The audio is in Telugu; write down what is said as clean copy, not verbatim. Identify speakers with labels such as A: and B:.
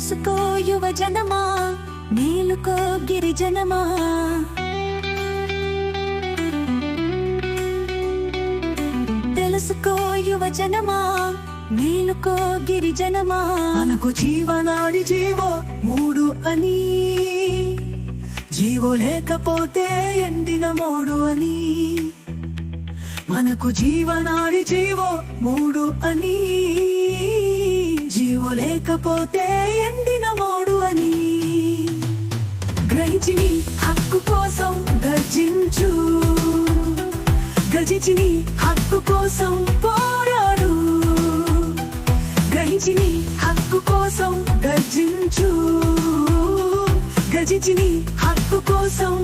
A: తెలుసుకో యువజనమా, మేలుకో గిరిజనమా. తెలుసుకో యువజనమా, మేలుకో గిరిజనమా.
B: మనకు జీవనాడి జీవో మూడు అని, జీవో లేకపోతే ఎండిన మోడు అని. మనకు జీవనాడి జీవో మూడు అని, జీవో లేకపోతే ఎండిన మోడు అని. గ్రహించి నీ హక్కు కోసం గర్జించు, గర్జించి నీ హక్కు కోసం పోరాడు. గ్రహించి నీ హక్కు కోసం గర్జించు, గర్జించి నీ హక్కు కోసం